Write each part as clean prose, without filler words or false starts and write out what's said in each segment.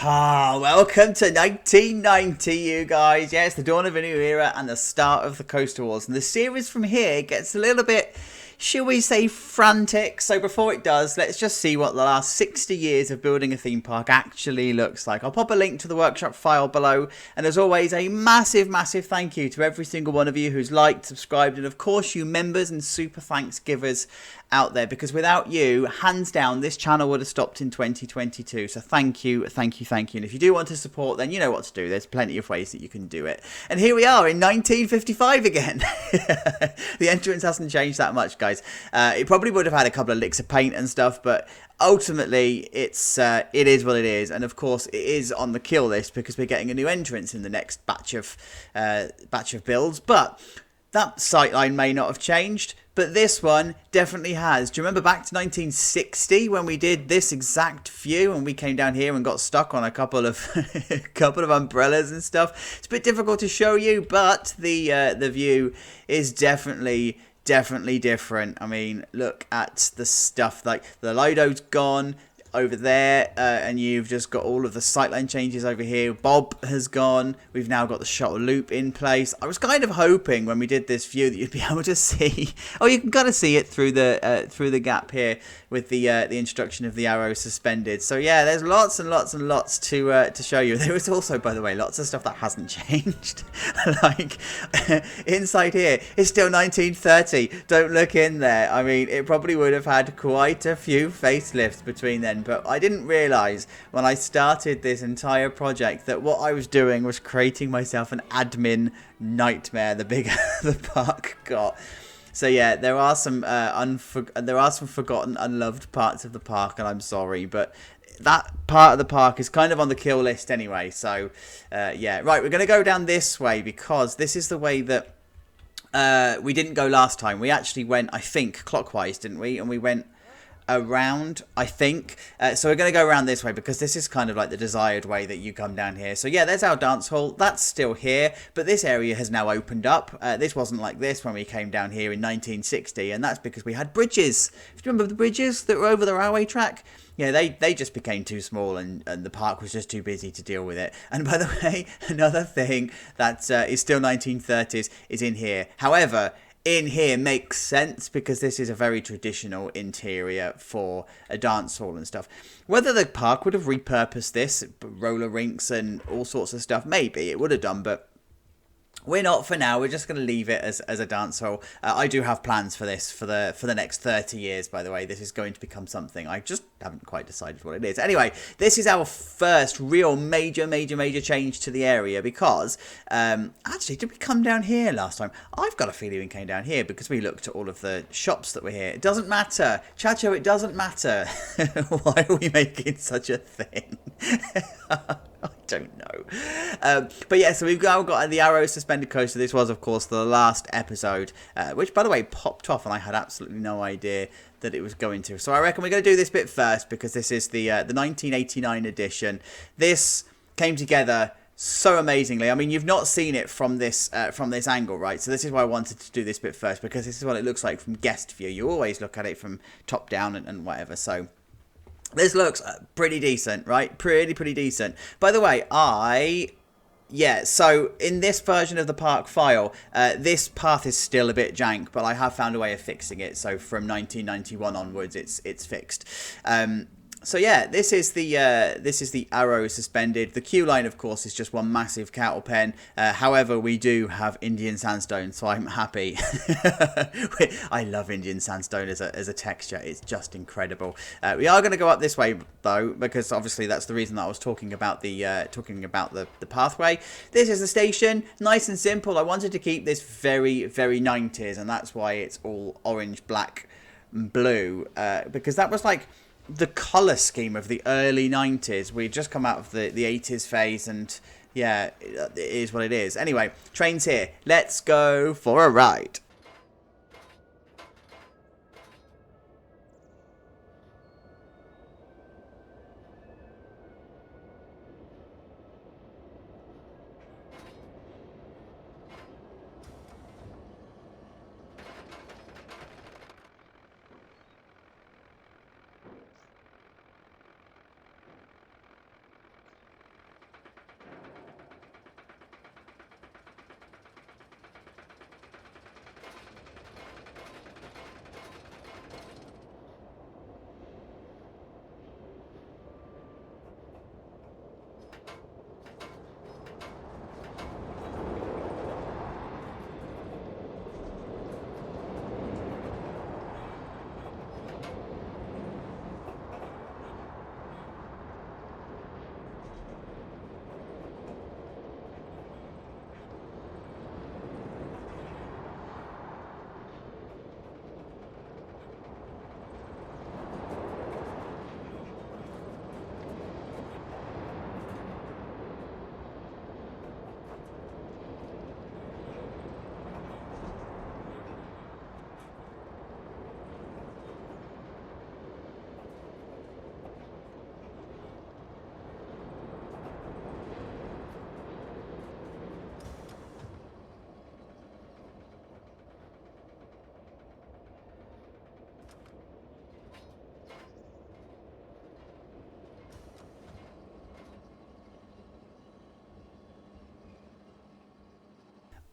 Welcome to 1990, you guys. Yeah, it's the dawn of a new era and the start of the Coaster Wars. And the series from here gets a little bit, shall we say, frantic. So before it does, let's just see what the last 60 years of building a theme park actually looks like. I'll pop a link to the workshop file below. And as always, a massive, massive thank you to every single one of you who's liked, subscribed, and of course you members and super thanks givers out there, because without you, hands down, this channel would have stopped in 2022. So thank you, thank you, thank you. And if you do want to support, then you know what to do. There's plenty of ways that you can do it. And here we are in 1955 again. The entrance hasn't changed that much, guys. It probably would have had a couple of licks of paint and stuff, but ultimately it is what it is. And of course it is on the kill list because we're getting a new entrance in the next batch of builds. But that sightline may not have changed, but this one definitely has. Do you remember back to 1960 when we did this exact view and we came down here and got stuck on a couple of umbrellas and stuff? It's a bit difficult to show you, but the view is definitely different. I mean, look at the stuff, like the Lido's gone over there, and you've just got all of the sightline changes over here. Bob has gone. We've now got the shuttle loop in place. I was kind of hoping when we did this view that you'd be able to see. Oh, you can kind of see it through the gap here with the introduction of the arrow suspended. So yeah, there's lots and lots and lots to show you. There is also, by the way, lots of stuff that hasn't changed. Like inside here, it's still 1930. Don't look in there. I mean, it probably would have had quite a few facelifts between then. But I didn't realise when I started this entire project that what I was doing was creating myself an admin nightmare the bigger the park got. So yeah, there are some forgotten, unloved parts of the park, and I'm sorry, but that part of the park is kind of on the kill list anyway. So yeah, right, we're going to go down this way because this is the way that we didn't go last time. We actually went, I think, clockwise, didn't we? And we went around, I think. So we're going to go around this way because this is kind of like the desired way that you come down here. So yeah, there's our dance hall. That's still here, but this area has now opened up. This wasn't like this when we came down here in 1960, and that's because we had bridges. Do you remember the bridges that were over the railway track? Yeah, they just became too small, and the park was just too busy to deal with it. And by the way, another thing that is still 1930s is in here. However, in here makes sense because this is a very traditional interior for a dance hall and stuff. Whether the park would have repurposed this, roller rinks and all sorts of stuff, maybe it would have done, but we're not for now. We're just going to leave it as a dance hall. I do have plans for this for the next 30 years, by the way. This is going to become something. I just haven't quite decided what it is. Anyway, this is our first real major change to the area because, actually, did we come down here last time? I've got a feeling we came down here because we looked at all of the shops that were here. It doesn't matter. Chacho, it doesn't matter. Why are we making such a thing? I don't know. But yeah, so we've now got the arrow suspended coaster. This was, of course, the last episode, which, by the way, popped off, and I had absolutely no idea that it was going to. So I reckon we're going to do this bit first because this is the 1989 edition. This came together so amazingly. I mean, you've not seen it from this angle, right? So this is why I wanted to do this bit first, because this is what it looks like from guest view. You always look at it from top down and whatever. So this looks pretty decent, right? Pretty decent. By the way, yeah, so in this version of the park file, this path is still a bit jank, but I have found a way of fixing it. So from 1991 onwards, it's fixed. So yeah, this is the arrow suspended. The queue line, of course, is just one massive cattle pen. However, we do have Indian sandstone, so I'm happy. I love Indian sandstone as a texture. It's just incredible. We are going to go up this way though, because obviously that's the reason that I was talking about the pathway. This is the station, nice and simple. I wanted to keep this very 90s, and that's why it's all orange, black, and blue, because that was like the colour scheme of the early 90s. We'd just come out of the 80s phase, and yeah, it is what it is. Anyway, train's here. Let's go for a ride.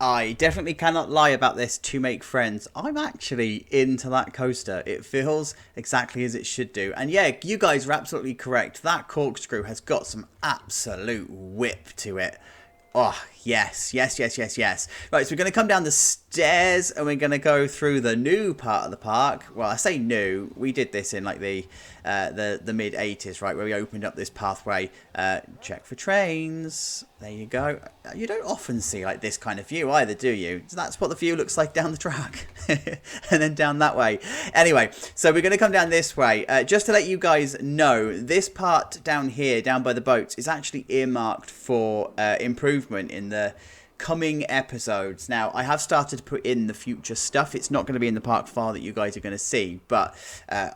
I definitely cannot lie about this to make friends. I'm actually into that coaster. It feels exactly as it should do. And yeah, you guys are absolutely correct. That corkscrew has got some absolute whip to it. Oh, yes, yes, yes, yes, yes. Right, so we're going to come down the stairs and we're going to go through the new part of the park. Well, I say new. We did this in like the mid-80s, right, where we opened up this pathway. Check for trains. There you go. You don't often see like this kind of view either, do you? So that's what the view looks like down the track. And then down that way. Anyway, so we're going to come down this way. Just to let you guys know, this part down here, down by the boats, is actually earmarked for improvement in the coming episodes. Now, I have started to put in the future stuff. It's not going to be in the park file that you guys are going to see. But,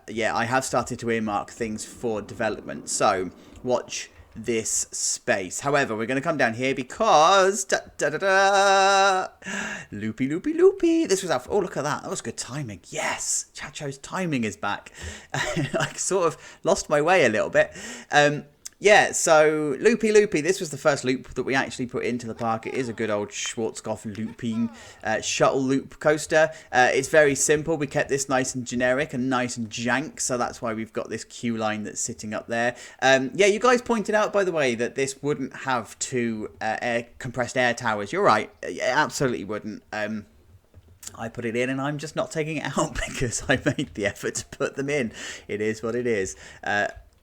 yeah, I have started to earmark things for development. So, watch this space. However, we're going to come down here because loopy loopy loopy. This was our, oh, look at that, that was good timing. Yes, Chacho's timing is back. I sort of lost my way a little bit. Yeah, so Loopy Loopy, this was the first loop that we actually put into the park. It is a good old Schwarzkopf looping shuttle loop coaster. It's very simple. We kept this nice and generic and nice and jank, so that's why we've got this queue line that's sitting up there. Yeah, you guys pointed out, by the way, that this wouldn't have two compressed air towers. You're right, it absolutely wouldn't. I put it in and I'm just not taking it out because I made the effort to put them in. It is what it is.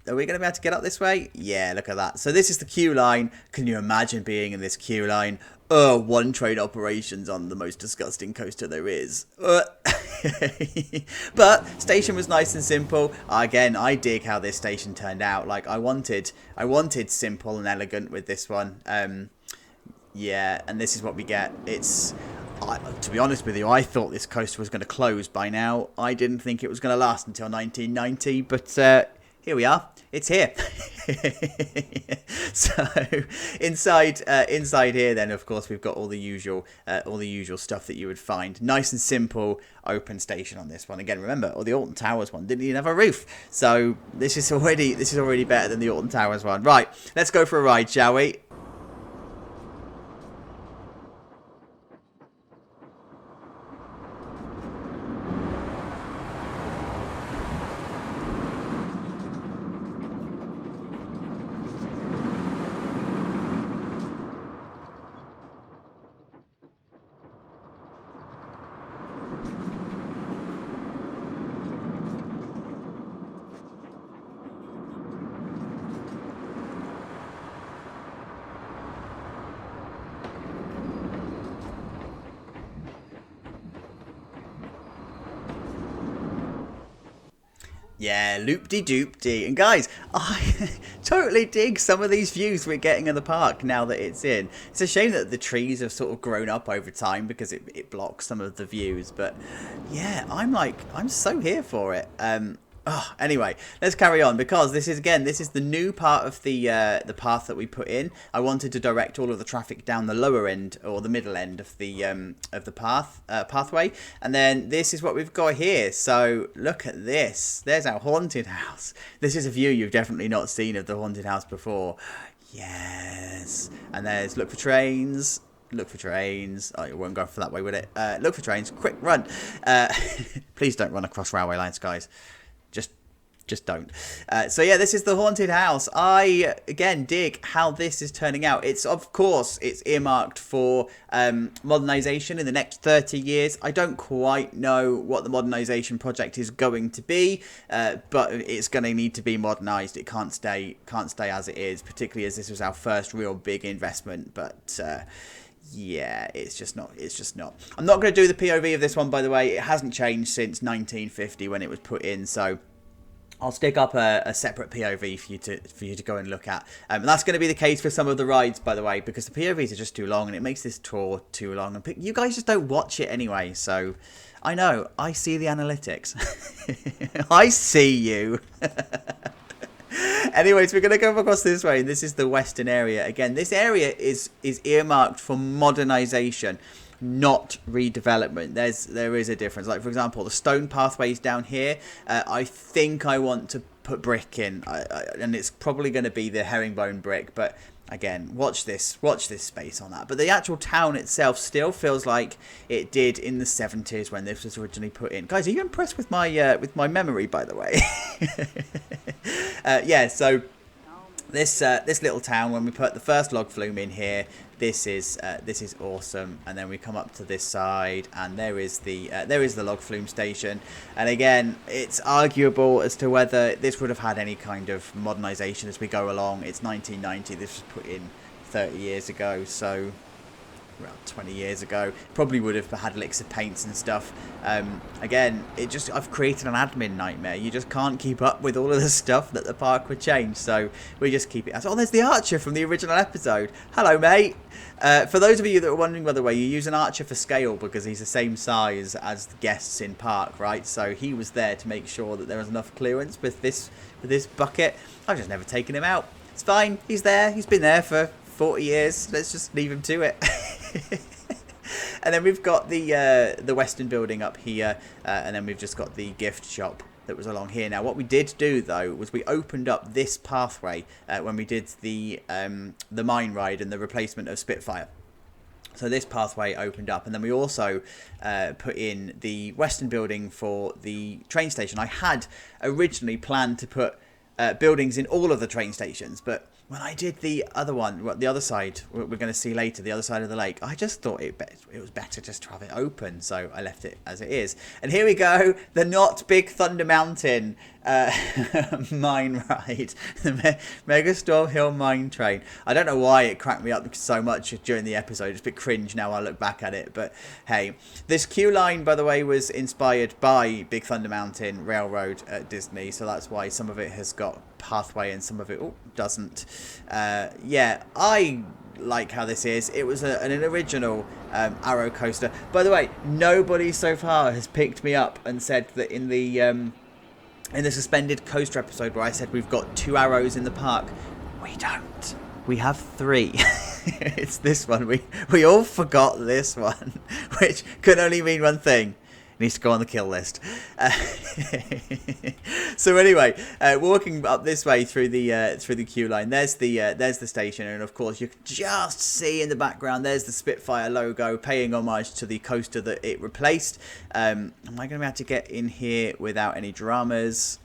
Are we going to be able to get up this way? Yeah, look at that. So this is the queue line. Can you imagine being in this queue line? One train operations on the most disgusting coaster there is. But station was nice and simple. Again, I dig how this station turned out. Like I wanted simple and elegant with this one. Yeah, and this is what we get. It's... to be honest with you, I thought this coaster was going to close by now. I didn't think it was going to last until 1990, but here we are. It's here. So inside here, then of course we've got all the usual stuff that you would find. Nice and simple, open station on this one. Again, remember, the Alton Towers one didn't even have a roof, so this is already better than the Alton Towers one. Right, let's go for a ride, shall we? Yeah, loop-de-doop-de. And guys, I totally dig some of these views we're getting in the park now that it's in. It's a shame that the trees have sort of grown up over time because it blocks some of the views. But yeah, I'm so here for it. Anyway, let's carry on because this is the new part of the path that we put in. I wanted to direct all of the traffic down the lower end or the middle end of the pathway, and then this is what we've got here. So look at this. There's our haunted house. This is a view you've definitely not seen of the haunted house before. Yes, and there's look for trains. Look for trains. Oh, it won't go for that way, will it? Look for trains. Quick run. Please don't run across railway lines, guys. Just don't. So yeah, this is the haunted house. I again dig how this is turning out. It's earmarked for modernization in the next 30 years. I don't quite know what the modernization project is going to be, but it's going to need to be modernized. It can't stay as it is, particularly as this was our first real big investment. But yeah, it's just not. I'm not going to do the POV of this one, by the way. It hasn't changed since 1950 when it was put in, so I'll stick up a separate POV for you to go and look at. And that's going to be the case for some of the rides, by the way, because the POVs are just too long and it makes this tour too long. And you guys just don't watch it anyway, so I know. I see the analytics. I see you. Anyways, we're going to go across this way. This is the western area. Again, this area is earmarked for modernization, not redevelopment. There is a difference. Like, for example, the stone pathways down here, I think I want to put brick in, and it's probably going to be the herringbone brick, but again, watch this space on that. But the actual town itself still feels like it did in the 70s when this was originally put in. Guys, are you impressed with my memory, by the way? Yeah, so this little town, when we put the first log flume in here, this is awesome. And then we come up to this side, and there is the log flume station. And again, it's arguable as to whether this would have had any kind of modernization as we go along. It's 1990. This was put in 30 years ago, so around 20 years ago. Probably would have had licks of paints and stuff. Again, I've created an admin nightmare. You just can't keep up with all of the stuff that the park would change, so we just keep it as. Oh, there's the Archer from the original episode. Hello, mate. For those of you that are wondering, by the way, you use an Archer for scale because he's the same size as the guests in park, right? So he was there to make sure that there was enough clearance with this bucket. I've just never taken him out. It's fine. He's there. He's been there for 40 years. Let's just leave him to it. And then we've got the Western building up here, and then we've just got the gift shop that was along here. Now, what we did do though was we opened up this pathway when we did the mine ride and the replacement of Spitfire. So this pathway opened up, and then we also put in the Western building for the train station. I had originally planned to put buildings in all of the train stations, but when I did the other one, the other side, we're going to see later, the other side of the lake, I just thought it was better just to have it open, so I left it as it is. And here we go, the not Big Thunder Mountain mine ride, the Megastorm Hill mine train. I don't know why it cracked me up so much during the episode. It's a bit cringe now I look back at it, but hey. This queue line, by the way, was inspired by Big Thunder Mountain Railroad at Disney, so that's why some of it has got pathway and some of it doesn't. Yeah, I like how this is. It was an original Arrow coaster. By the way, nobody so far has picked me up and said that in the suspended coaster episode where I said we've got 2 arrows in the park, we don't. We have 3. It's this one. We all forgot this one, which could only mean one thing. Needs to go on the kill list. So anyway, walking up this way through the queue line, there's the station, and of course you can just see in the background there's the Spitfire logo, paying homage to the coaster that it replaced. Am I going to be able to get in here without any dramas?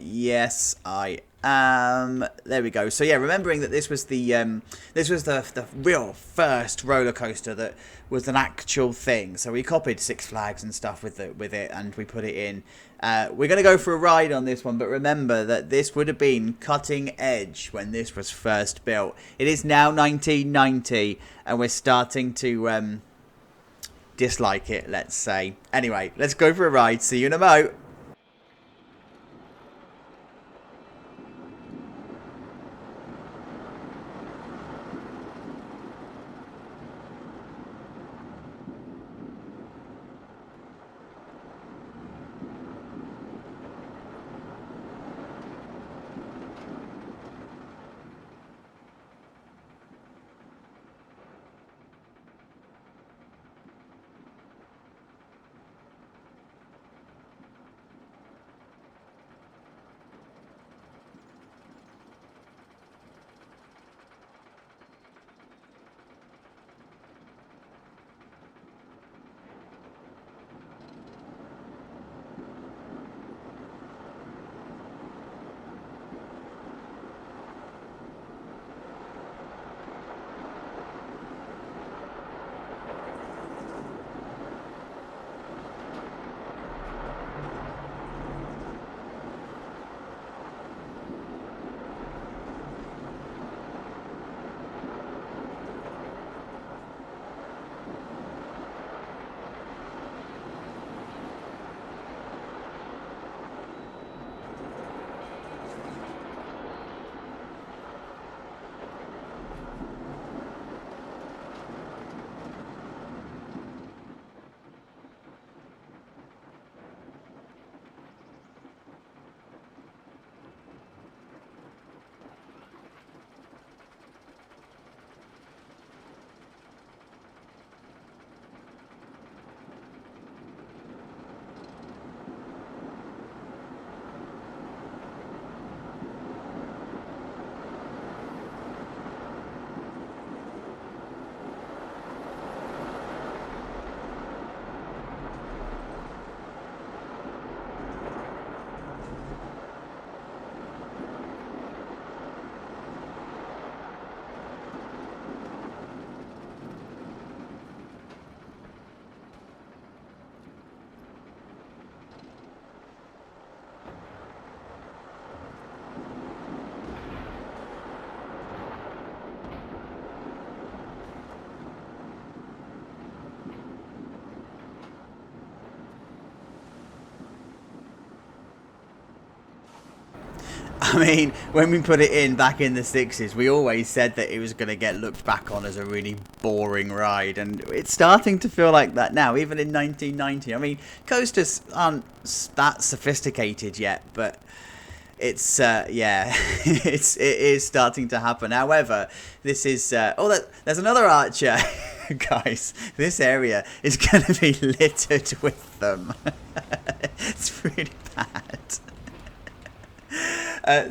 Yes, I am. There we go. So yeah, remembering that this was the real first roller coaster that was an actual thing. So we copied Six Flags and stuff with it, and we put it in. We're going to go for a ride on this one, but remember that this would have been cutting edge when this was first built. It is now 1990, and we're starting to dislike it, let's say. Anyway, let's go for a ride. See you in a mo. I mean, when we put it in back in the 60s, we always said that it was going to get looked back on as a really boring ride, and it's starting to feel like that now, even in 1990. I memean, coasters aren't that sophisticated yet, but it's yeah, it is starting to happen. However, this is there's another archer. Guys, this area is going to be littered with them. It's really bad.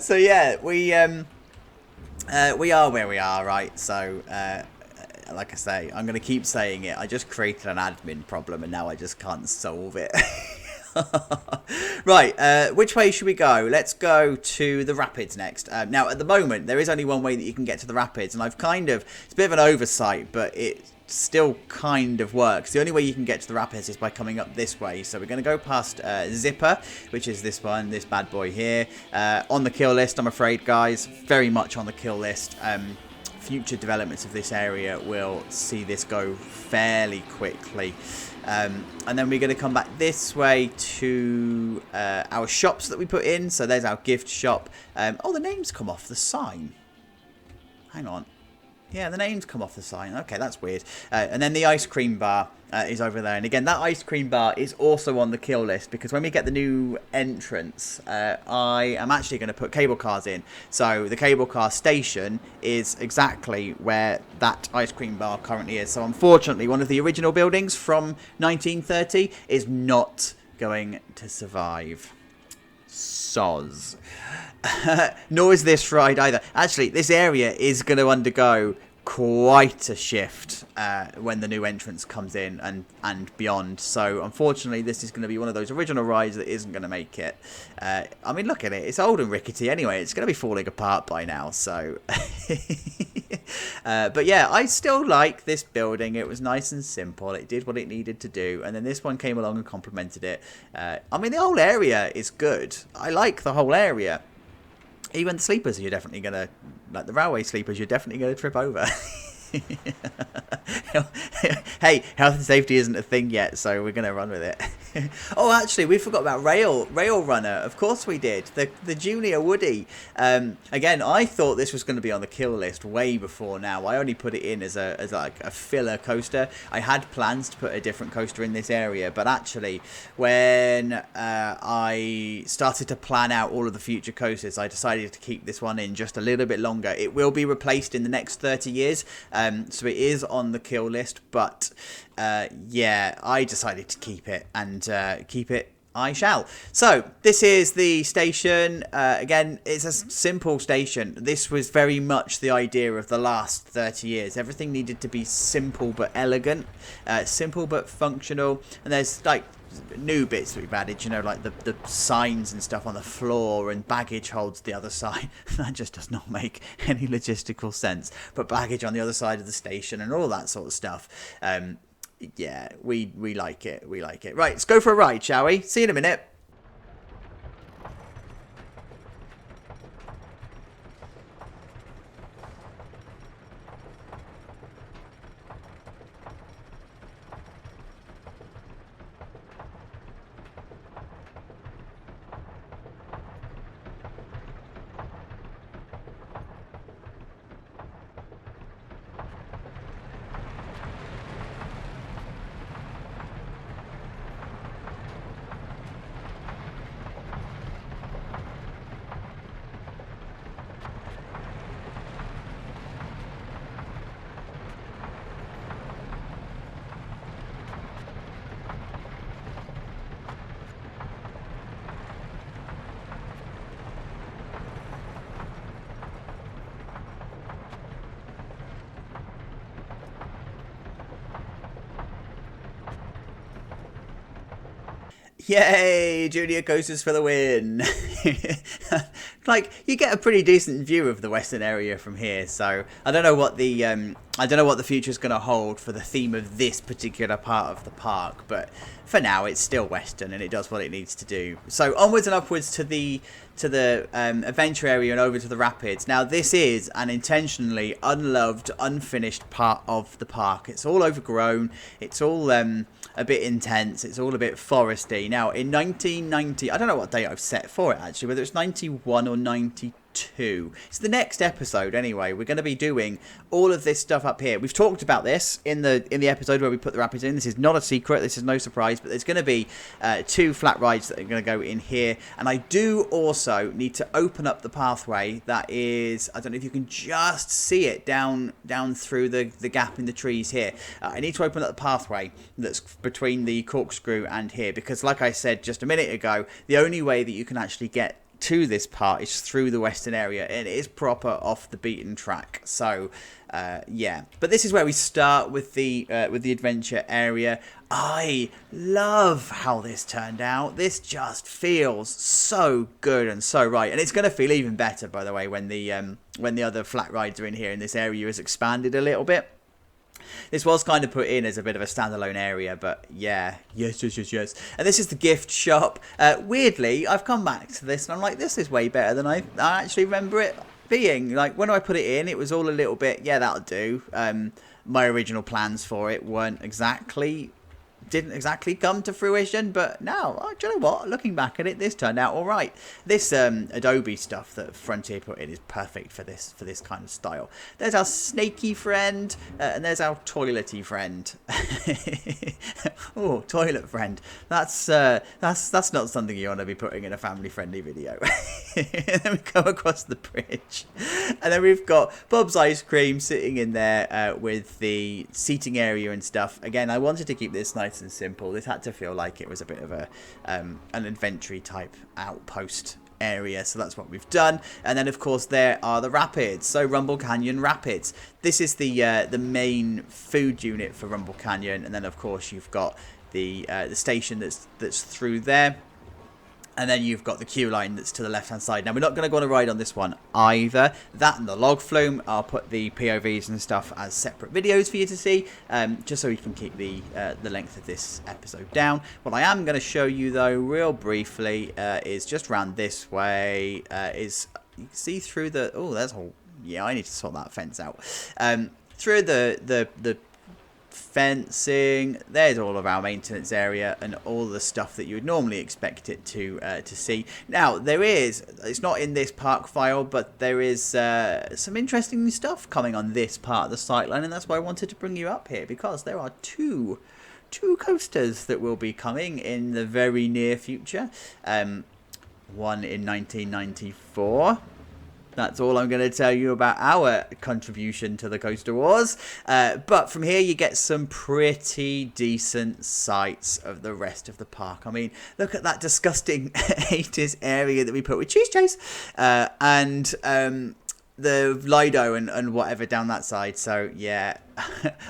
So yeah, we are where we are, right? So like I say, I'm going to keep saying it. I just created an admin problem, and now I just can't solve it. Right, which way should we go? Let's go to the rapids next. Now, at the moment, there is only one way that you can get to the rapids, and I've it's a bit of an oversight, but it still kind of works. The only way you can get to the rapids is by coming up this way. So we're going to go past Zipper, which is this one, this bad boy here. On the kill list, I'm afraid, guys. Very much on the kill list. Future developments of this area will see this go fairly quickly. And then we're going to come back this way to our shops that we put in. So there's our gift shop. Oh, the names come off the sign. Hang on. Yeah, the names come off the sign. Okay, that's weird. And then the ice cream bar is over there. And again, that ice cream bar is also on the kill list, because when we get the new entrance, I am actually going to put cable cars in. So the cable car station is exactly where that ice cream bar currently is. So unfortunately, one of the original buildings from 1930 is not going to survive. Soz. Nor is this ride either. Actually, this area is going to undergo quite a shift when the new entrance comes in and beyond. So unfortunately, this is going to be one of those original rides that isn't going to make it. I mean, look at it. It's old and rickety anyway. It's going to be falling apart by now. So, but yeah, I still like this building. It was nice and simple. It did what it needed to do. And then this one came along and complemented it. I mean, the whole area is good. I like the whole area. Even the sleepers, you're definitely going to, like the railway sleepers, you're definitely going to trip over. Hey, health and safety isn't a thing yet, so we're going to run with it. Oh, actually, we forgot about Rail Runner. Of course we did. The Junior Woodie. Again, I thought this was going to be on the kill list way before now. I only put it in as like a filler coaster. I had plans to put a different coaster in this area, but actually, when I started to plan out all of the future coasters, I decided to keep this one in just a little bit longer. It will be replaced in the next 30 years, so it is on the kill list, but yeah, I decided to keep it, and keep it I shall. So this is the station. Again, it's a simple station. This was very much the idea of the last 30 years. Everything needed to be simple but elegant, simple but functional, and there's like new bits that we've added, you know, like the signs and stuff on the floor, and baggage holds the other side. That just does not make any logistical sense, but baggage on the other side of the station and all that sort of stuff. Yeah, we like it. We like it. Right, let's go for a ride, shall we? See you in a minute. Yay, junior coasters for the win. Like, you get a pretty decent view of the western area from here, so I don't know what the future is going to hold for the theme of this particular part of the park, but for now it's still western and it does what it needs to do. So onwards and upwards to the adventure area and over to the rapids. Now this is an intentionally unloved, unfinished part of the park. It's all overgrown, it's all a bit intense, it's all a bit foresty. Now in 1990, I don't know what date I've set for it actually, whether it's 91 or 92. It's the next episode anyway. We're going to be doing all of this stuff up here. We've talked about this in the episode where we put the rapids in. This is not a secret. This is no surprise. But there's going to be 2 flat rides that are going to go in here. And I do also need to open up the pathway that is, I don't know if you can just see it down through the gap in the trees here. I need to open up the pathway that's between the corkscrew and here, because like I said just a minute ago, the only way that you can actually get to this part is through the western area, and it is proper off the beaten track. So yeah, but this is where we start with the adventure area. I love how this turned out. This just feels so good and so right, and it's going to feel even better, by the way, when the other flat rides are in here and this area is expanded a little bit. This was kind of put in as a bit of a standalone area, but yeah, yes. And this is the gift shop. Weirdly, I've come back to this and I'm like, this is way better than I actually remember it being. Like, when I put it in, it was all a little bit, yeah, that'll do. My original plans for it didn't exactly come to fruition, but now, do you know what? Looking back at it, this turned out all right. This Adobe stuff that Frontier put in is perfect for this kind of style. There's our snaky friend, and there's our toilety friend. Oh, toilet friend. That's not something you want to be putting in a family-friendly video. And then we come across the bridge, and then we've got Bob's Ice Cream sitting in there with the seating area and stuff. Again, I wanted to keep this nice and simple. This had to feel like it was a bit of an adventure type outpost area, so that's what we've done. And then of course there are the rapids, so Rumble Canyon Rapids. This is the main food unit for Rumble Canyon, and then of course you've got the station that's through there. And then you've got the queue line that's to the left-hand side. Now, we're not going to go on a ride on this one either. That and the log flume, I'll put the POVs and stuff as separate videos for you to see, just so we can keep the length of this episode down. What I am going to show you, though, real briefly, is just round this way. You can see through the... Oh, there's a whole... Yeah, I need to sort that fence out. Through the fencing, there's all of our maintenance area and all the stuff that you would normally expect it to see. Now, it's not in this park file, but there is some interesting stuff coming on this part of the sightline, and that's why I wanted to bring you up here, because there are two coasters that will be coming in the very near future. One in 1994. That's all I'm going to tell you about our contribution to the Coaster Wars. But from here, you get some pretty decent sights of the rest of the park. I mean, look at that disgusting 80s area that we put with Cheese Chase. And the Lido and whatever down that side. So, yeah.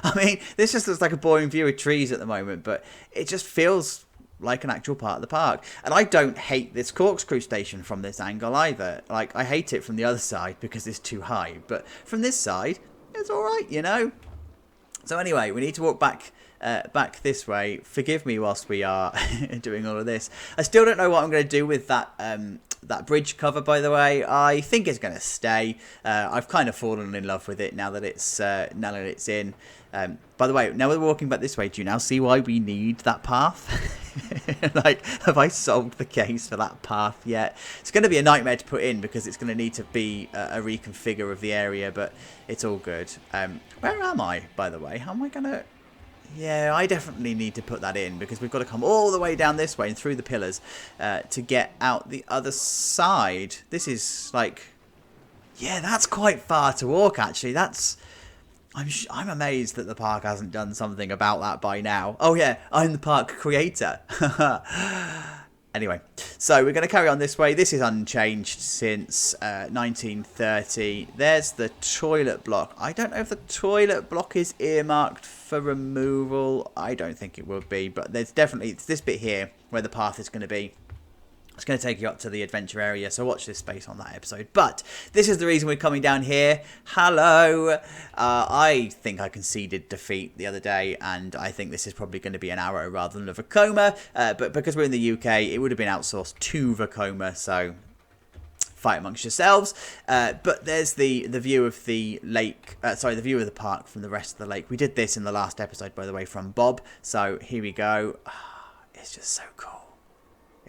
I mean, this just looks like a boring view of trees at the moment. But it just feels like an actual part of the park. And I don't hate this corkscrew station from this angle either. Like, I hate it from the other side because it's too high, but from this side it's all right, you know. So anyway, we need to walk back this way. Forgive me whilst we are doing all of this. I still don't know what I'm going to do with that bridge cover, by the way. I think it's going to stay. I've kind of fallen in love with it now that it's in. By the way, now we're walking back this way, do you now see why we need that path? Like, have I solved the case for that path yet? It's going to be a nightmare to put in because it's going to need to be a reconfigure of the area, but it's all good. Where am I, by the way? How am I going to... Yeah, I definitely need to put that in because we've got to come all the way down this way and through the pillars to get out the other side. This is like... Yeah, that's quite far to walk, actually. I'm amazed that the park hasn't done something about that by now. Oh yeah, I'm the park creator. Anyway, so we're going to carry on this way. This is unchanged since 1930. There's the toilet block. I don't know if the toilet block is earmarked for removal. I don't think it will be, but there's definitely, it's this bit here where the path is going to be. It's going to take you up to the adventure area, so watch this space on that episode. But this is the reason we're coming down here. Hello. I think I conceded defeat the other day, and I think this is probably going to be an Arrow rather than a Vekoma. But because we're in the UK, it would have been outsourced to Vekoma, so fight amongst yourselves. But there's the view of the lake, the view of the park from the rest of the lake. We did this in the last episode, by the way, from Bob. So here we go. It's just so cool.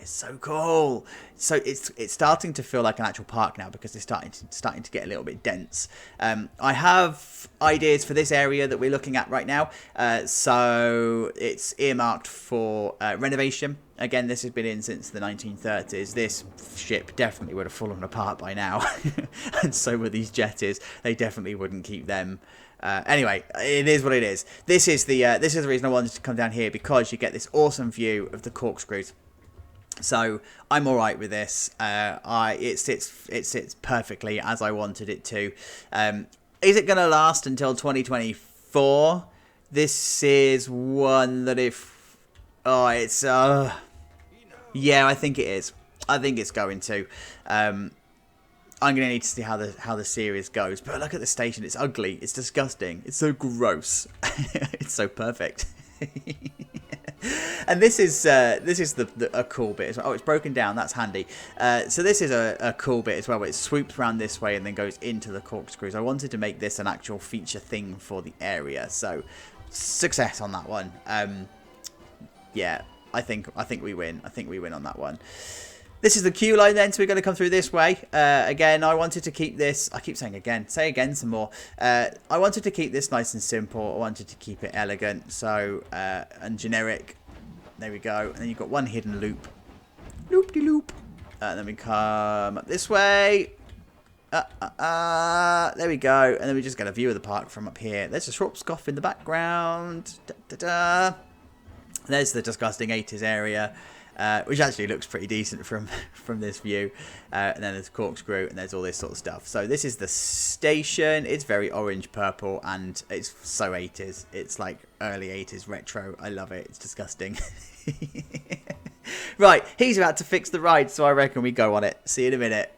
It's so cool. So it's starting to feel like an actual park now because it's starting to get a little bit dense. I have ideas for this area that we're looking at right now. So it's earmarked for renovation. Again, this has been in since the 1930s. This ship definitely would have fallen apart by now. And so would these jetties. They definitely wouldn't keep them. Anyway, it is what it is. This is the reason I wanted to come down here, because you get this awesome view of the corkscrews. So I'm all right with this. It sits perfectly as I wanted it to. Is it going to last until 2024? This is one that yeah, I think it is. I think it's going to. I'm going to need to see how the series goes. But look at the station. It's ugly. It's disgusting. It's so gross. It's so perfect. And this is a cool bit as well. Oh, it's broken down. That's handy. So this is a cool bit as well, where it swoops around this way and then goes into the corkscrews. I wanted to make this an actual feature thing for the area. So success on that one. Yeah, I think we win. I think we win on that one. This is the queue line then, so we're going to come through this way. Again, I wanted to keep this... I keep saying again. Say again some more. I wanted to keep this nice and simple. I wanted to keep it elegant, so and generic. There we go. And then you've got one hidden loop. Loop-de-loop. And then we come up this way. There we go. And then we just get a view of the park from up here. There's a Schwarzkopf in the background. Da-da-da. There's the disgusting 80s area. Which actually looks pretty decent from this view. And then there's corkscrew and there's all this sort of stuff. So this is the station. It's very orange purple and it's so 80s. It's like early 80s retro. I love it. It's disgusting. Right, he's about to fix the ride, so I reckon we go on it. See you in a minute.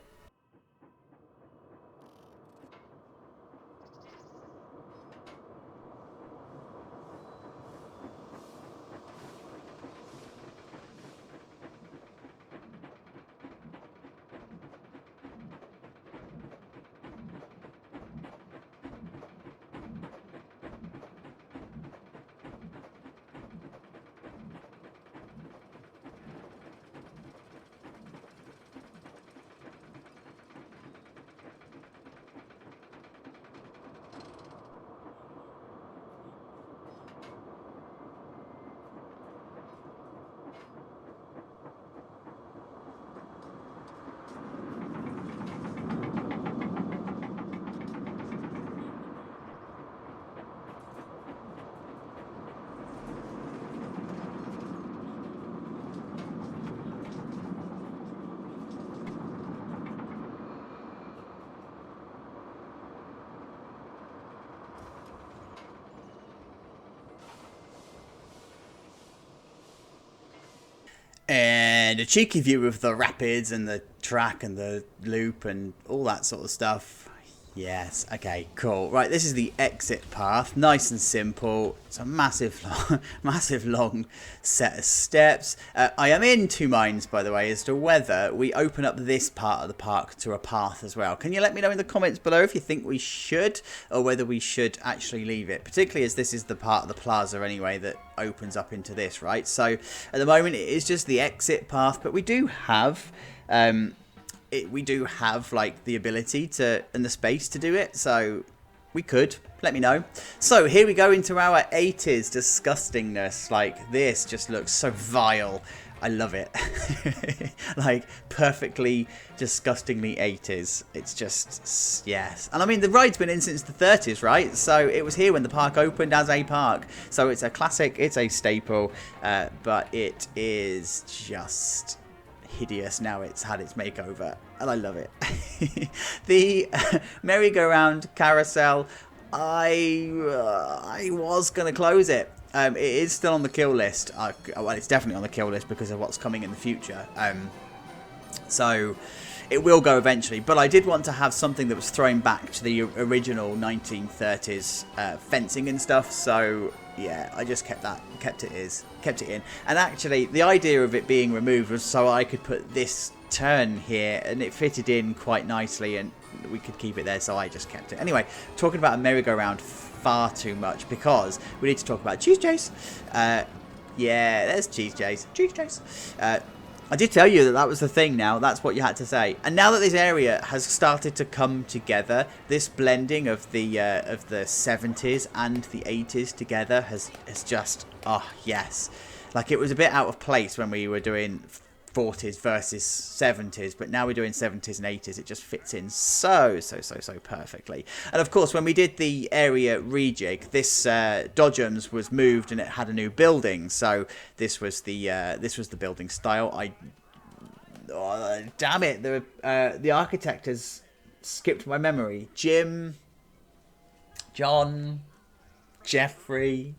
And a cheeky view of the rapids and the track and the loop and all that sort of stuff. Yes, okay, cool. Right, this is the exit path. Nice and simple. It's a massive long set of steps. I am in two minds, by the way, as to whether we open up this part of the park to a path as well. Can you let me know in the comments below if you think we should, or whether we should actually leave it? Particularly as this is the part of the plaza anyway that opens up into this, right? So at the moment it is just the exit path, but we do have... we do have like the ability to and the space to do it, so we could. Let me know. So here we go into our 80s disgustingness. Like, this just looks so vile. I love it. Like, perfectly disgustingly 80s. It's just, yes. And I mean, the ride's been in since the 30s, right? So it was here when the park opened as a park. So it's a classic, it's a staple, but it is just hideous now. It's had its makeover and I love it. The merry-go-round carousel, I was gonna close it. It is still on the kill list. Well, it's definitely on the kill list because of what's coming in the future. So it will go eventually, but I did want to have something that was thrown back to the original 1930s fencing and stuff. So yeah, I just kept it in. And actually, the idea of it being removed was so I could put this turn here, and it fitted in quite nicely, and we could keep it there. So I just kept it. Anyway, talking about a merry-go-round far too much because we need to talk about Cheese Chase. Yeah, there's Cheese Chase. Cheese Chase. I did tell you that that was the thing now. That's what you had to say. And now that this area has started to come together, this blending of the 70s and the 80s together has just, oh, yes. Like, it was a bit out of place when we were doing 40s versus 70s, but now we're doing 70s and 80s. It just fits in so perfectly. And of course, when we did the area rejig, this Dodgems was moved and it had a new building. So this was the building style. Damn it, the architect has skipped my memory. Jim, John, Jeffrey.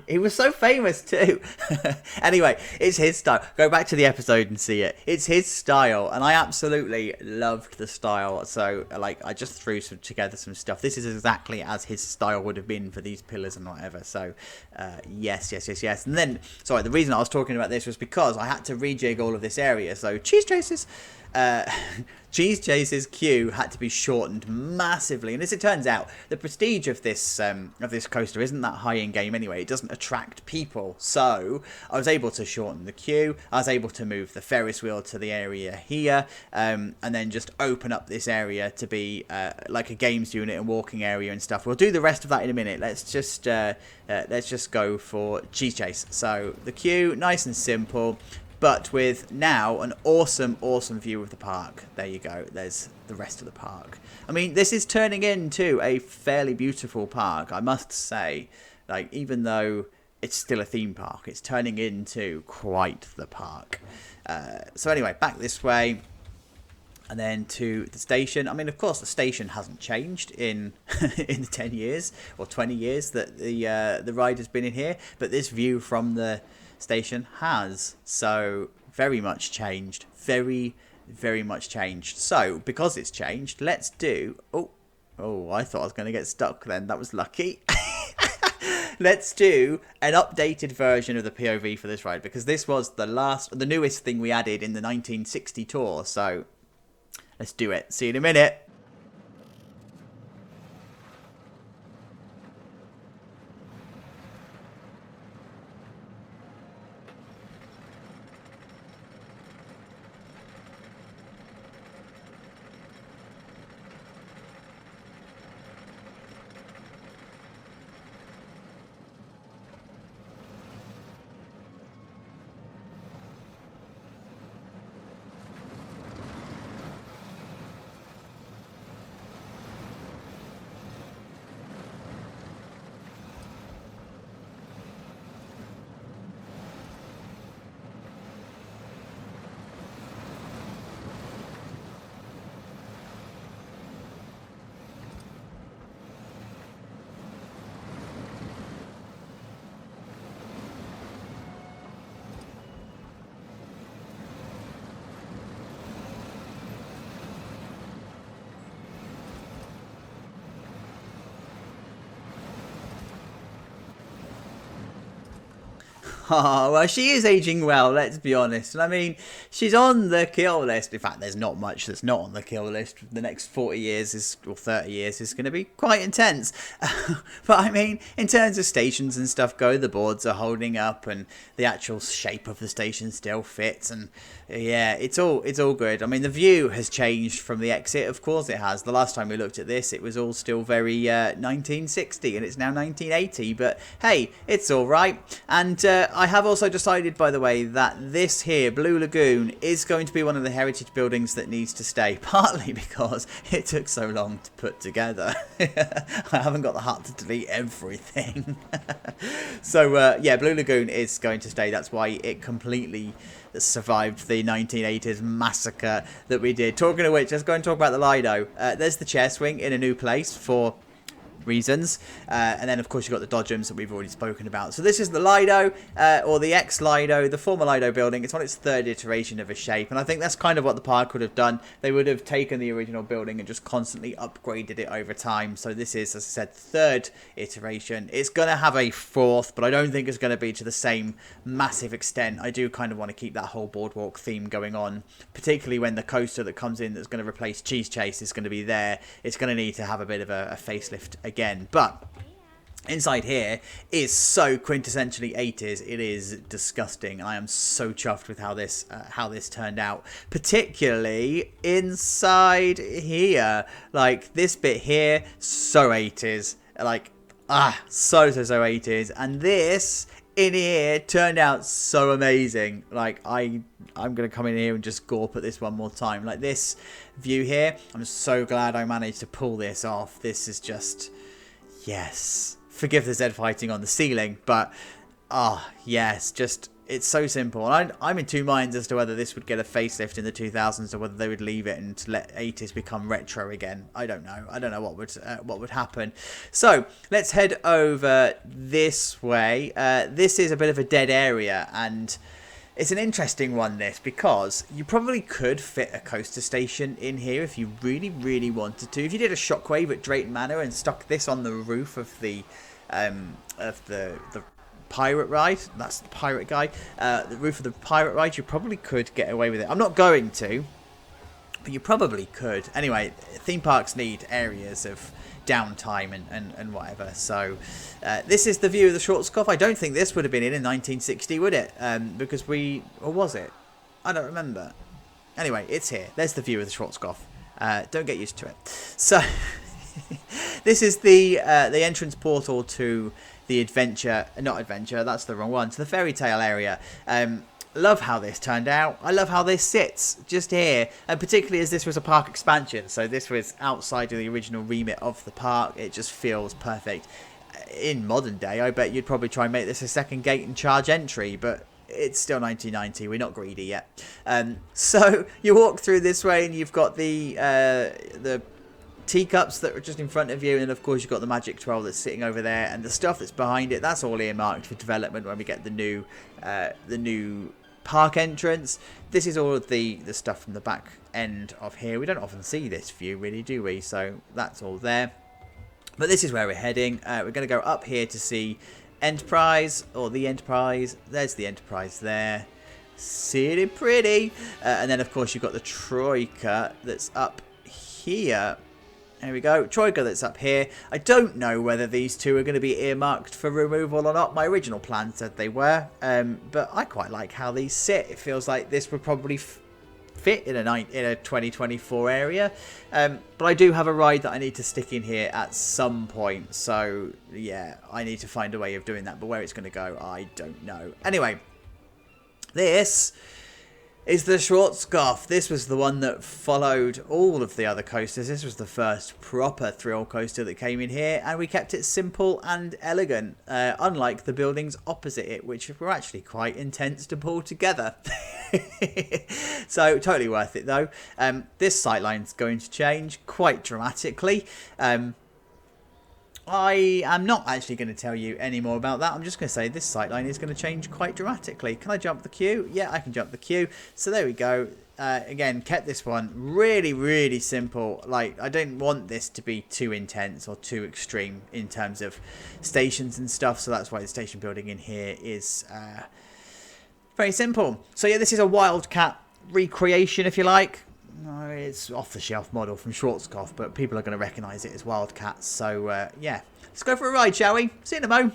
He was so famous too. Anyway, it's his style. Go back to the episode and see it. It's his style, and I absolutely loved the style. So, like, I just threw together some stuff. This is exactly as his style would have been for these pillars and whatever. So, yes. And then, sorry, the reason I was talking about this was because I had to rejig all of this area. So, cheese traces. Cheese Chase's queue had to be shortened massively, and as it turns out, the prestige of this coaster isn't that high in game anyway. It doesn't attract people, so I was able to shorten the queue. I was able to move the Ferris wheel to the area here, and then just open up this area to be like a games unit and walking area and stuff. We'll do the rest of that in a minute. Let's just go for Cheese Chase. So the queue, nice and simple, but with now an awesome view of the park. There you go. There's the rest of the park. I mean, this is turning into a fairly beautiful park, I must say. Like, even though it's still a theme park, it's turning into quite the park. So anyway, back this way. And then to the station. I mean, of course, the station hasn't changed in in the 10 years or 20 years that the ride has been in here. But this view from the station has. So very much changed. Very much changed. So because it's changed, let's do... Oh, I thought I was going to get stuck then. That was lucky. Let's do an updated version of the POV for this ride, because this was the newest thing we added in the 1960 tour. So let's do it. See you in a minute. Oh, well, she is aging well, let's be honest. And I mean, she's on the kill list. In fact, there's not much that's not on the kill list. The next 40 years or 30 years is going to be quite intense. But I mean, in terms of stations and stuff go, the boards are holding up and the actual shape of the station still fits. And yeah, it's all good. I mean, the view has changed from the exit. Of course it has. The last time we looked at this, it was all still very 1960, and it's now 1980. But hey, it's all right. And I have also decided, by the way, that this here, Blue Lagoon, is going to be one of the heritage buildings that needs to stay, partly because it took so long to put together. I haven't got the heart to delete everything. So, yeah, Blue Lagoon is going to stay. That's why it completely survived the 1980s massacre that we did. Talking of which, let's go and talk about the Lido. There's the chair swing in a new place for reasons, and then of course you've got the Dodgems that we've already spoken about. So this is the Lido, or the ex-Lido, the former Lido building. It's on its third iteration of a shape, and I think that's kind of what the park would have done. They would have taken the original building and just constantly upgraded it over time. So this is, as I said, third iteration. It's going to have a fourth, but I don't think it's going to be to the same massive extent. I do kind of want to keep that whole boardwalk theme going on, particularly when the coaster that comes in that's going to replace Cheese Chase is going to be there. It's going to need to have a bit of a facelift again. But Inside here is so quintessentially 80s. It is disgusting. I am so chuffed with how this turned out, particularly inside here. Like this bit here, so 80s. Like so 80s. And this in here turned out so amazing. Like I'm gonna come in here and just gawp at this one more time. Like this view here, I'm so glad I managed to pull this off. This is just, yes. Forgive the Z fighting on the ceiling, but yes, just it's so simple. And I'm in two minds as to whether this would get a facelift in the 2000s or whether they would leave it and let 80s become retro again. I don't know. I don't know what would happen. So let's head over this way. This is a bit of a dead area, and it's an interesting one, this, because you probably could fit a coaster station in here if you really, really wanted to. If you did a shockwave at Drayton Manor and stuck this on the roof of the pirate ride, that's the pirate guy, the roof of the pirate ride, you probably could get away with it. I'm not going to, but you probably could. Anyway, theme parks need areas of downtime and whatever. So this is the view of the Schwarzkopf. I don't think this would have been in 1960, would it? Because or was it? I don't remember. Anyway, it's here. There's the view of the Schwarzkopf. Don't get used to it. So this is the entrance portal to the not adventure, that's the wrong one, to the Fairytale area. Love how this turned out. I love how this sits just here, and particularly as this was a park expansion, so this was outside of the original remit of the park. It just feels perfect. In modern day, I bet you'd probably try and make this a second gate and charge entry, but it's still 1990. We're not greedy yet. So you walk through this way, and you've got the teacups that are just in front of you, and of course you've got the magic troll that's sitting over there, and the stuff that's behind it, that's all earmarked for development when we get the new park entrance. This is all of the stuff from the back end of here. We don't often see this view, really, do we? So that's all there. But this is where we're heading. We're going to go up here to see Enterprise, or the Enterprise. There's the Enterprise there. Silly pretty. And then, of course, you've got the Troika that's up here. There we go. Troika that's up here. I don't know whether these two are going to be earmarked for removal or not. My original plan said they were. But I quite like how these sit. It feels like this would probably fit in a 2024 area. But I do have a ride that I need to stick in here at some point. So, yeah, I need to find a way of doing that. But where it's going to go, I don't know. Anyway, this is the Schwarzkopf. This was the one that followed all of the other coasters. This was the first proper thrill coaster that came in here, and we kept it simple and elegant, unlike the buildings opposite it, which were actually quite intense to pull together. So totally worth it though. This sightline's going to change quite dramatically. I am not actually going to tell you any more about that. I'm just going to say this sightline is going to change quite dramatically. Can I jump the queue? Yeah, I can jump the queue. So there we go. Again, kept this one really, really simple. Like, I don't want this to be too intense or too extreme in terms of stations and stuff. So that's why the station building in here is very simple. So yeah, this is a Wildcat recreation, if you like. It's off-the-shelf model from Schwarzkopf, but people are going to recognise it as Wildcats. So, yeah. Let's go for a ride, shall we? See you in a mo.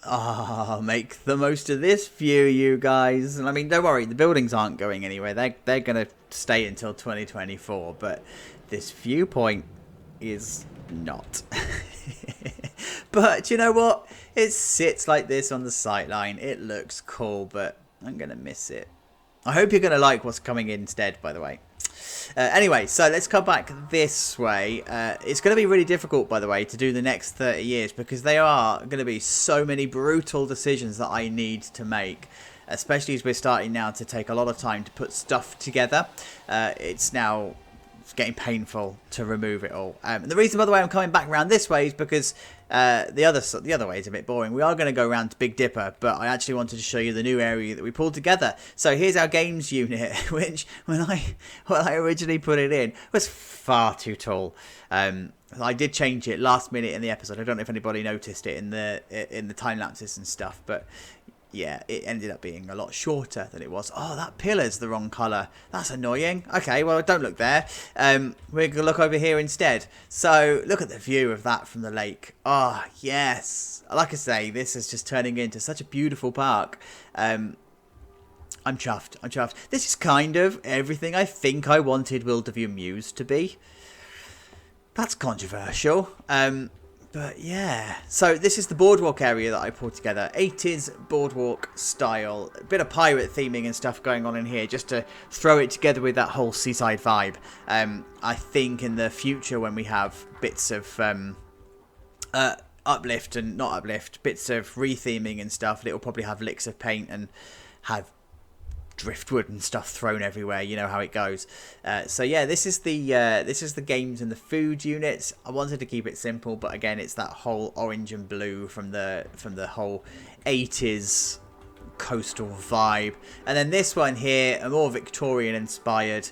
Make the most of this view, you guys. And I mean, don't worry, the buildings aren't going anywhere. They're going to stay until 2024, but this viewpoint is not. But you know what? It sits like this on the sightline. It looks cool, but I'm going to miss it. I hope you're going to like what's coming instead, by the way. Anyway, so let's come back this way. It's going to be really difficult, by the way, to do the next 30 years because there are going to be so many brutal decisions that I need to make, especially as we're starting now to take a lot of time to put stuff together. It's getting painful to remove it all. And the reason, by the way, I'm coming back around this way is because the other way is a bit boring. We are going to go around to Big Dipper, but I actually wanted to show you the new area that we pulled together. So here's our games unit, which when I originally put it in was far too tall. I did change it last minute in the episode. I don't know if anybody noticed it in the time lapses and stuff, but yeah, it ended up being a lot shorter than it was. Oh, that pillar's the wrong colour. That's annoying. Okay, well, don't look there. We're going to look over here instead. So, look at the view of that from the lake. Oh, yes. Like I say, this is just turning into such a beautiful park. I'm chuffed. I'm chuffed. This is kind of everything I think I wanted Wilderview Mews to be. That's controversial. But yeah, so this is the boardwalk area that I pulled together. 80s boardwalk style, a bit of pirate theming and stuff going on in here just to throw it together with that whole seaside vibe. I think in the future when we have bits of uplift and not uplift, bits of retheming and stuff, it'll probably have licks of paint and have driftwood and stuff thrown everywhere. You know how it goes. So yeah, this is the games and the food units. I wanted to keep it simple, but again, it's that whole orange and blue from the whole 80s coastal vibe. And then this one here, a more Victorian inspired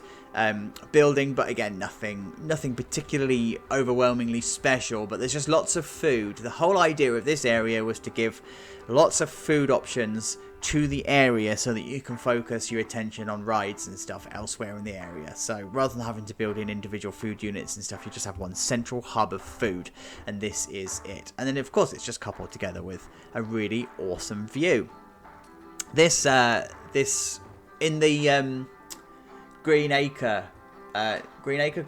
building, but again, nothing particularly overwhelmingly special, but there's just lots of food. The whole idea of this area was to give lots of food options to the area so that you can focus your attention on rides and stuff elsewhere in the area. So rather than having to build in individual food units and stuff, you just have one central hub of food, and this is it. And then of course it's just coupled together with a really awesome view. This in the Green Acre,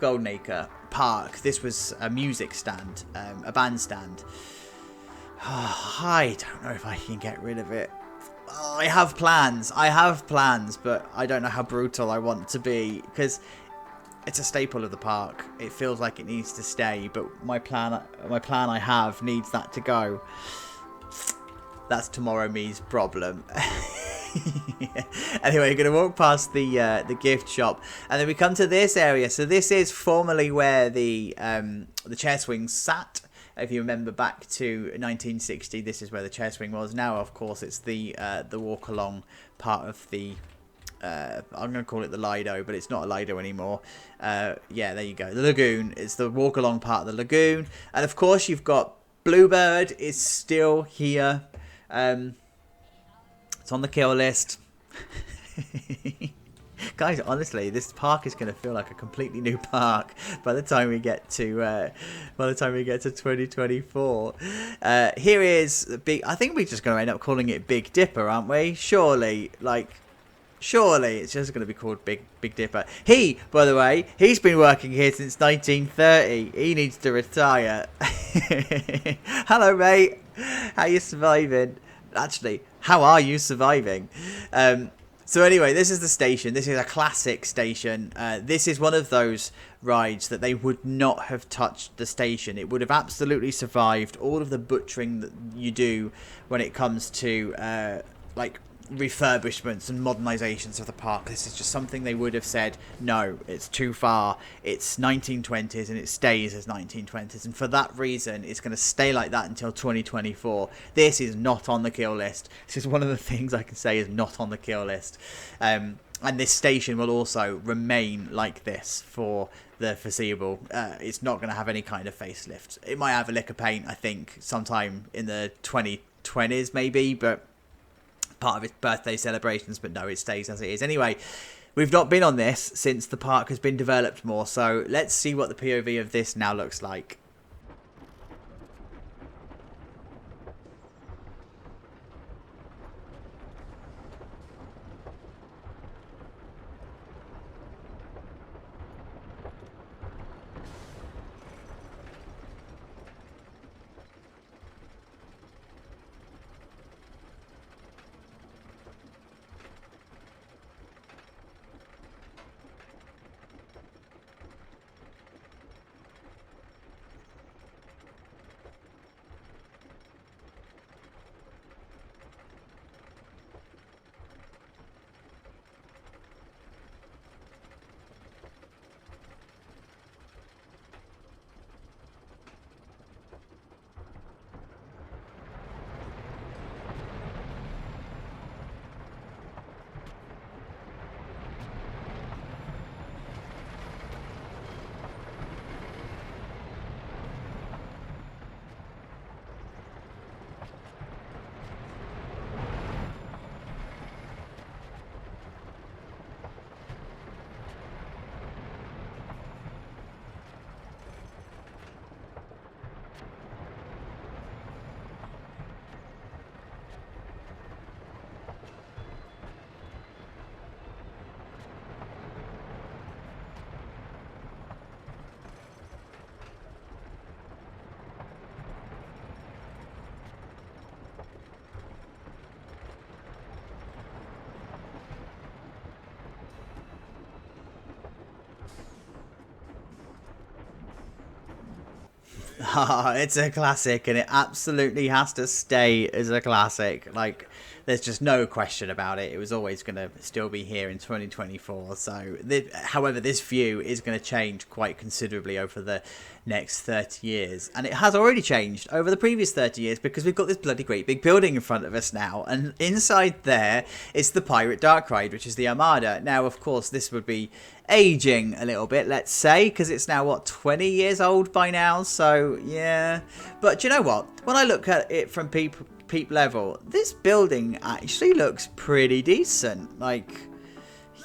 Golden Acre Park, this was a music stand, a bandstand. I don't know if I can get rid of it. Oh, I have plans, but I don't know how brutal I want to be, because it's a staple of the park. It feels like it needs to stay, but my plan I have needs that to go. That's tomorrow me's problem. Anyway, you're going to walk past the gift shop, and then we come to this area. So this is formerly where the chair swings sat. If you remember back to 1960, this is where the chair swing was. Now, of course, it's the walk along part of the. I'm going to call it the Lido, but it's not a Lido anymore. Yeah, there you go. The lagoon. It's the walk along part of the lagoon, and of course, you've got Bluebird is still here. It's on the kill list. Guys, honestly, this park is going to feel like a completely new park by the time we get to 2024. Here is the big. I think we're just going to end up calling it Big Dipper, aren't we? Surely it's just going to be called Big Dipper. He, by the way, he's been working here since 1930. He needs to retire. Hello, mate. How you surviving? Actually, how are you surviving? So anyway, this is the station. This is a classic station. This is one of those rides that they would not have touched the station. It would have absolutely survived all of the butchering that you do when it comes to like refurbishments and modernizations of the park. This is just something they would have said, no, it's too far. It's 1920s and it stays as 1920s, and for that reason it's going to stay like that until 2024. This is not on the kill list. This is one of the things I can say is not on the kill list. And this station will also remain like this for the foreseeable. It's not going to have any kind of facelift. It might have a lick of paint, I think, sometime in the 2020s maybe, but part of its birthday celebrations, but no, it stays as it is. Anyway, we've not been on this since the park has been developed more, so let's see what the POV of this now looks like. It's a classic, and it absolutely has to stay as a classic. Like, there's just no question about it. It was always going to still be here in 2024. So, however, this view is going to change quite considerably over the next 30 years. And it has already changed over the previous 30 years because we've got this bloody great big building in front of us now. And inside there is the Pirate Dark Ride, which is the Armada. Now, of course, this would be aging a little bit, let's say, because it's now, what, 20 years old by now? So, yeah. But do you know what? When I look at it from peep level, this building actually looks pretty decent. Like,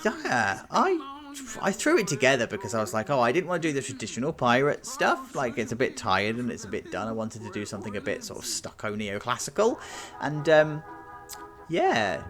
yeah, I threw it together because I was like, oh, I didn't want to do the traditional pirate stuff. Like, it's a bit tired and it's a bit done. I wanted to do something a bit sort of stucco neoclassical. And, yeah,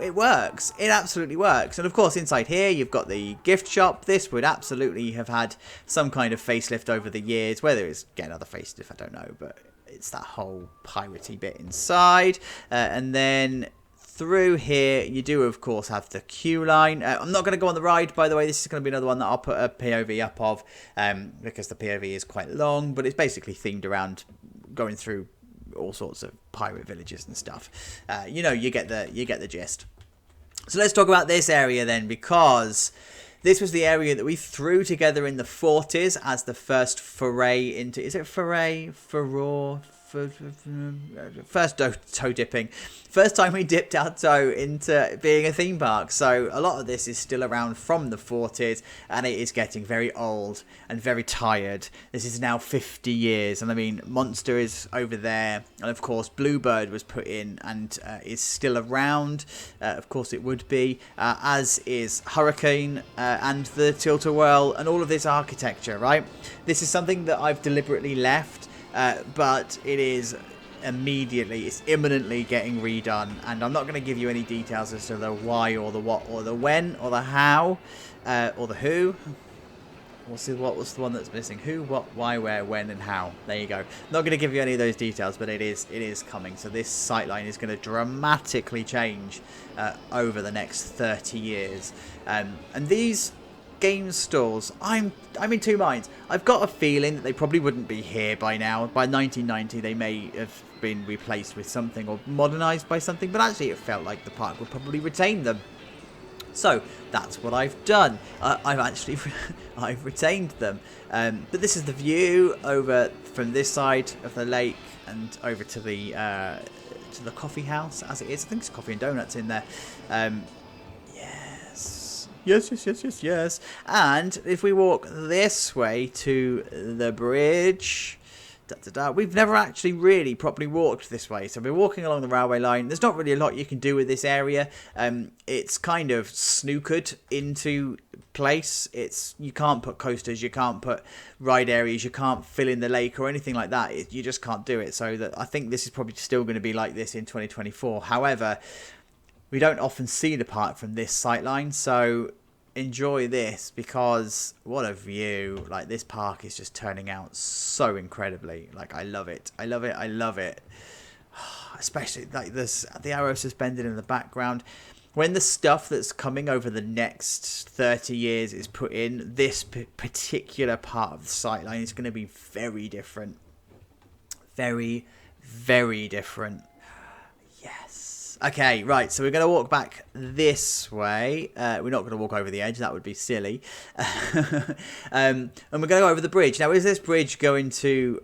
it works. It absolutely works. And, of course, inside here, you've got the gift shop. This would absolutely have had some kind of facelift over the years. Whether it's get another facelift, I don't know. But it's that whole piratey bit inside. And then through here, you do, of course, have the queue line. I'm not going to go on the ride, by the way. This is going to be another one that I'll put a POV up of because the POV is quite long, but it's basically themed around going through all sorts of pirate villages and stuff. You know, you get the gist. So let's talk about this area then, because this was the area that we threw together in the 40s as the first foray into... Is it foray? Furore? First toe dipping. First time we dipped our toe into being a theme park. So a lot of this is still around from the 40s, and it is getting very old and very tired. This is now 50 years, and I mean, Monster is over there, and of course Bluebird was put in and is still around. Of course it would be, as is Hurricane and the Tilt-A-Whirl and all of this architecture, right? This is something that I've deliberately left. But it is it's imminently getting redone, and I'm not going to give you any details as to the why or the what or the when or the how or the who. What was the one that's missing? Who, what, why, where, when, and how. There you go. Not going to give you any of those details, but it is coming. So this sightline is going to dramatically change over the next 30 years, and these game stalls, I'm in two minds. I've got a feeling that they probably wouldn't be here by now. By 1990 they may have been replaced with something or modernised by something, but actually it felt like the park would probably retain them. So that's what I've done. I've retained them. But this is the view over from this side of the lake and over to the coffee house, as it is. I think it's coffee and donuts in there. Yes. And if we walk this way to the bridge, we've never actually really properly walked this way. So we're walking along the railway line. There's not really a lot you can do with this area. It's kind of snookered into place. You can't put coasters, you can't put ride areas, you can't fill in the lake or anything like that. You just can't do it. So I think this is probably still going to be like this in 2024. However, we don't often see the park from this sightline, so enjoy this, because what a view. Like, this park is just turning out so incredibly. Like, I love it. Especially like this, the arrow suspended in the background. When the stuff that's coming over the next 30 years is put in, this particular part of the sightline is going to be very different. Very, very different. Okay, right, so we're going to walk back this way. We're not going to walk over the edge, that would be silly. And we're going to go over the bridge. Now, is this bridge going to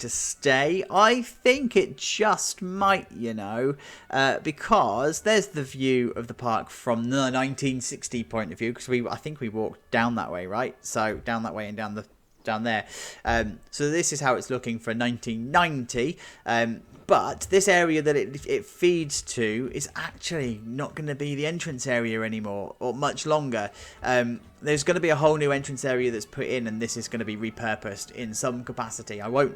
stay? I think it just might, because there's the view of the park from the 1960 point of view, because I think we walked down that way, right? So down that way and down there. So this is how it's looking for 1990. But this area that it feeds to is actually not going to be the entrance area anymore, or much longer. There's going to be a whole new entrance area that's put in, and this is going to be repurposed in some capacity. I won't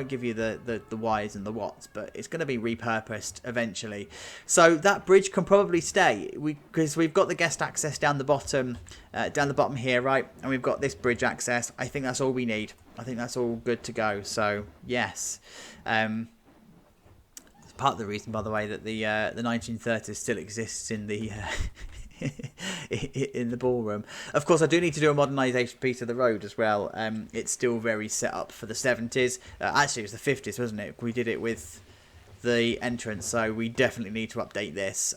give you the whys and the whats, but it's going to be repurposed eventually. So that bridge can probably stay, because we've got the guest access down the bottom here, right? And we've got this bridge access. I think that's all we need. I think that's all good to go. So yes. Part of the reason, by the way, that the 1930s still exists in the in the ballroom. Of course, I do need to do a modernisation piece of the road as well. It's still very set up for the 70s. Actually, it was the 50s, wasn't it? We did it with the entrance, so we definitely need to update this.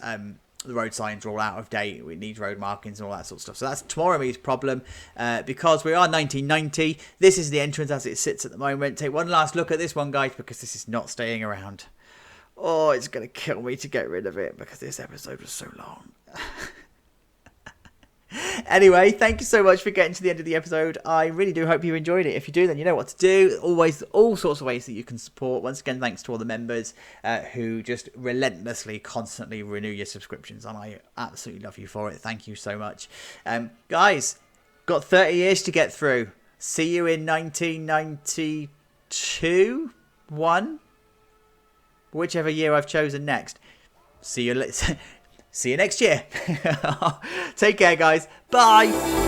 The road signs are all out of date. We need road markings and all that sort of stuff. So that's tomorrow me's problem. Because we are 1990. This is the entrance as it sits at the moment. Take one last look at this one, guys, because this is not staying around. Oh, it's going to kill me to get rid of it because this episode was so long. Anyway, thank you so much for getting to the end of the episode. I really do hope you enjoyed it. If you do, then you know what to do. Always all sorts of ways that you can support. Once again, thanks to all the members who just relentlessly, constantly renew your subscriptions. And I absolutely love you for it. Thank you so much. Guys, got 30 years to get through. See you in 1992? 1? Whichever year I've chosen next. See you next year. Take care, guys. Bye.